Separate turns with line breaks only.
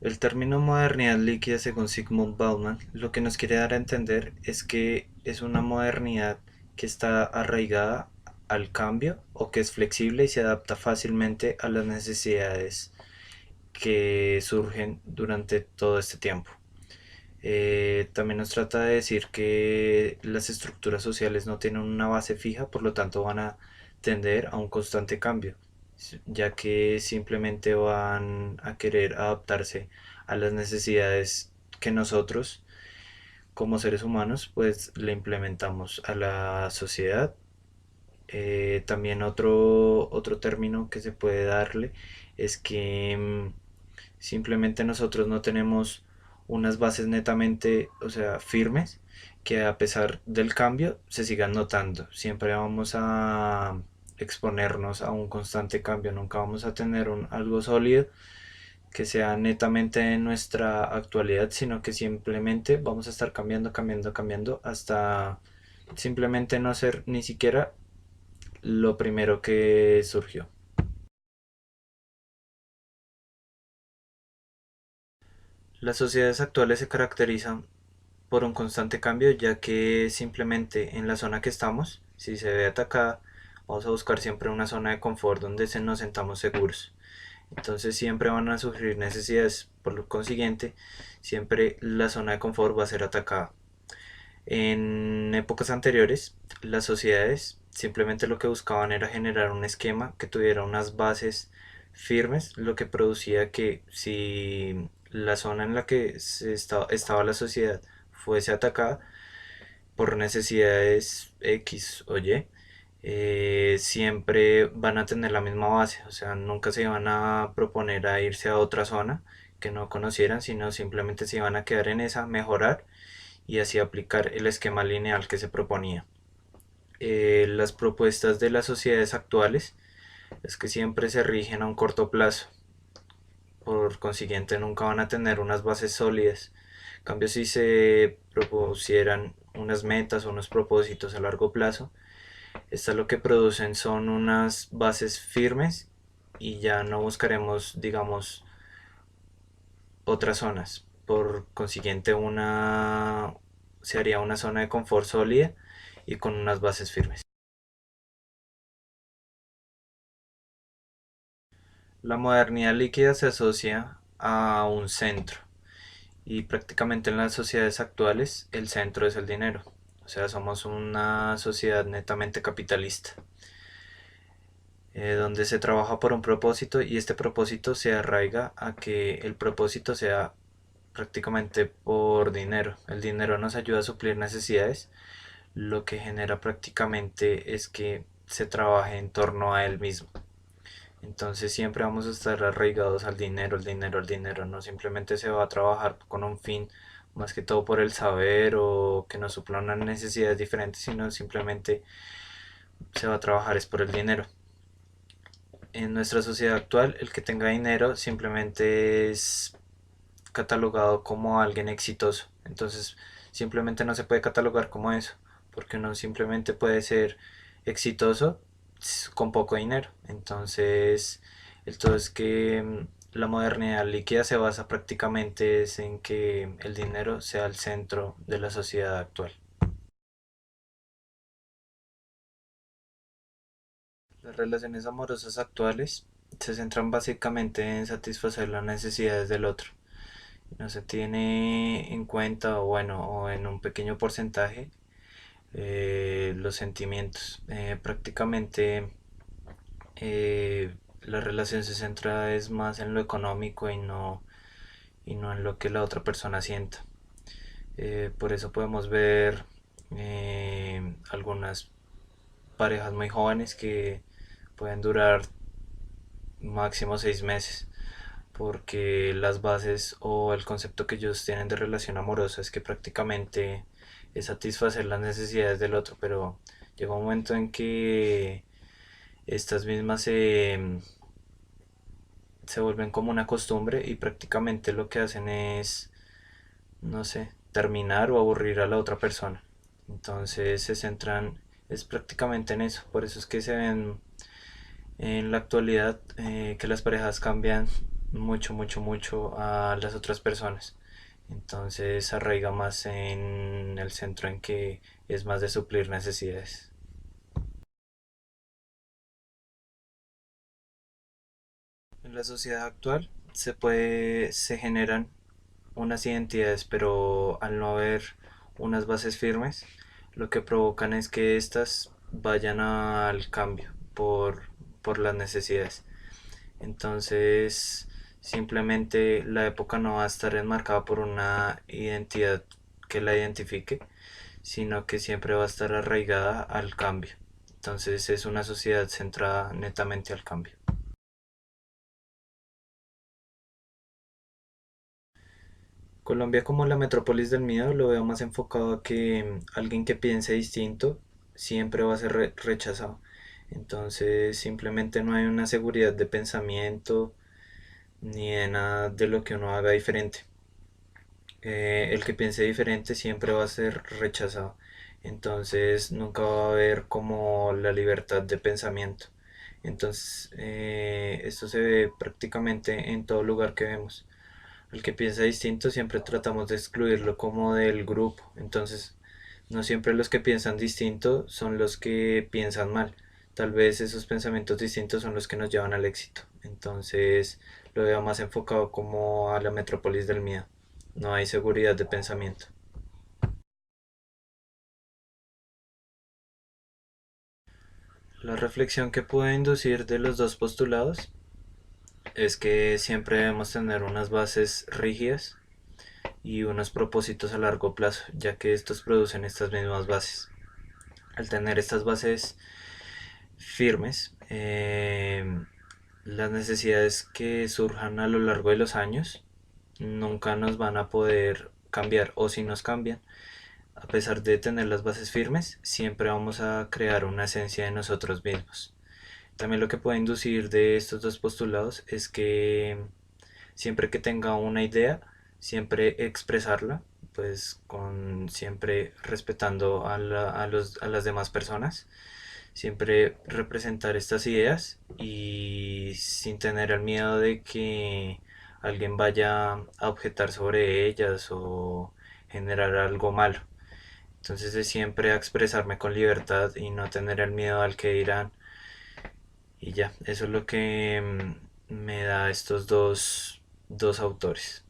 El término modernidad líquida, según Zygmunt Bauman, lo que nos quiere dar a entender es que es una modernidad que está arraigada al cambio o que es flexible y se adapta fácilmente a las necesidades que surgen durante todo este tiempo. También nos trata de decir que las estructuras sociales no tienen una base fija, por lo tanto van a tender a un constante cambio, ya que simplemente van a querer adaptarse a las necesidades que nosotros como seres humanos pues le implementamos a la sociedad. También otro término que se puede darle es que simplemente nosotros no tenemos unas bases netamente, o sea, firmes, que a pesar del cambio se sigan notando. Siempre vamos a exponernos a un constante cambio, nunca vamos a tener algo sólido que sea netamente en nuestra actualidad, sino que simplemente vamos a estar cambiando, cambiando, cambiando hasta simplemente no ser ni siquiera lo primero que surgió. Las sociedades actuales se caracterizan por un constante cambio, ya que simplemente en la zona que estamos, si se ve atacada, vamos a buscar siempre una zona de confort donde nos sentamos seguros. Entonces siempre van a surgir necesidades, por lo consiguiente, siempre la zona de confort va a ser atacada. En épocas anteriores, las sociedades simplemente lo que buscaban era generar un esquema que tuviera unas bases firmes, lo que producía que si la zona en la que estaba la sociedad fuese atacada por necesidades X o Y, siempre van a tener la misma base, o sea, nunca se iban a proponer a irse a otra zona que no conocieran, sino simplemente se iban a quedar en esa, mejorar y así aplicar el esquema lineal que se proponía. Las propuestas de las sociedades actuales es que siempre se rigen a un corto plazo, por consiguiente nunca van a tener unas bases sólidas. En cambio, si se propusieran unas metas o unos propósitos a largo plazo, estas lo que producen son unas bases firmes y ya no buscaremos, digamos, otras zonas. Por consiguiente, se haría una zona de confort sólida y con unas bases firmes. La modernidad líquida se asocia a un centro y prácticamente en las sociedades actuales el centro es el dinero. O sea, somos una sociedad netamente capitalista, donde se trabaja por un propósito y este propósito se arraiga a que el propósito sea prácticamente por dinero. El dinero nos ayuda a suplir necesidades, lo que genera prácticamente es que se trabaje en torno a él mismo. Entonces siempre vamos a estar arraigados al dinero, el dinero, el dinero. No simplemente se va a trabajar con un fin, más que todo por el saber o que nos supla unas necesidades diferentes, sino simplemente se va a trabajar es por el dinero. En nuestra sociedad actual, el que tenga dinero simplemente es catalogado como alguien exitoso. Entonces simplemente no se puede catalogar como eso, porque uno simplemente puede ser exitoso con poco dinero. Entonces, el todo es que la modernidad líquida se basa prácticamente es en que el dinero sea el centro de la sociedad actual. Las relaciones amorosas actuales se centran básicamente en satisfacer las necesidades del otro. No se tiene en cuenta, o bueno, o en un pequeño porcentaje, los sentimientos. Prácticamente la relación se centra es más en lo económico y no en lo que la otra persona sienta. Por eso podemos ver algunas parejas muy jóvenes que pueden durar máximo 6 meses, porque las bases o el concepto que ellos tienen de relación amorosa es que prácticamente es satisfacer las necesidades del otro, pero llega un momento en que estas mismas se vuelven como una costumbre y prácticamente lo que hacen es, no sé, terminar o aburrir a la otra persona. Entonces se centran es prácticamente en eso, por eso es que se ven en la actualidad que las parejas cambian mucho, mucho, mucho a las otras personas. Entonces arraiga más en el centro en que es más de suplir necesidades. En la sociedad actual se generan unas identidades, pero al no haber unas bases firmes, lo que provocan es que éstas vayan al cambio por las necesidades. Entonces, simplemente la época no va a estar enmarcada por una identidad que la identifique, sino que siempre va a estar arraigada al cambio. Entonces es una sociedad centrada netamente al cambio. Colombia como la metrópolis del miedo lo veo más enfocado a que alguien que piense distinto siempre va a ser rechazado. Entonces simplemente no hay una seguridad de pensamiento ni de nada de lo que uno haga diferente. El que piense diferente siempre va a ser rechazado. Entonces nunca va a haber como la libertad de pensamiento. Entonces esto se ve prácticamente en todo lugar que vemos. El que piensa distinto siempre tratamos de excluirlo como del grupo. Entonces no siempre los que piensan distinto son los que piensan mal. Tal vez esos pensamientos distintos son los que nos llevan al éxito. Entonces lo veo más enfocado como a la metrópolis del miedo. No hay seguridad de pensamiento. La reflexión que puedo inducir de los dos postulados es que siempre debemos tener unas bases rígidas y unos propósitos a largo plazo, ya que estos producen estas mismas bases. Al tener estas bases firmes, las necesidades que surjan a lo largo de los años nunca nos van a poder cambiar, o si nos cambian, a pesar de tener las bases firmes, siempre vamos a crear una esencia de nosotros mismos. También lo que puede inducir de estos dos postulados es que siempre que tenga una idea, siempre expresarla, pues con siempre respetando a las demás personas, siempre representar estas ideas y sin tener el miedo de que alguien vaya a objetar sobre ellas o generar algo malo. Entonces es siempre a expresarme con libertad y no tener el miedo al que dirán. Y ya, eso es lo que me da estos dos autores.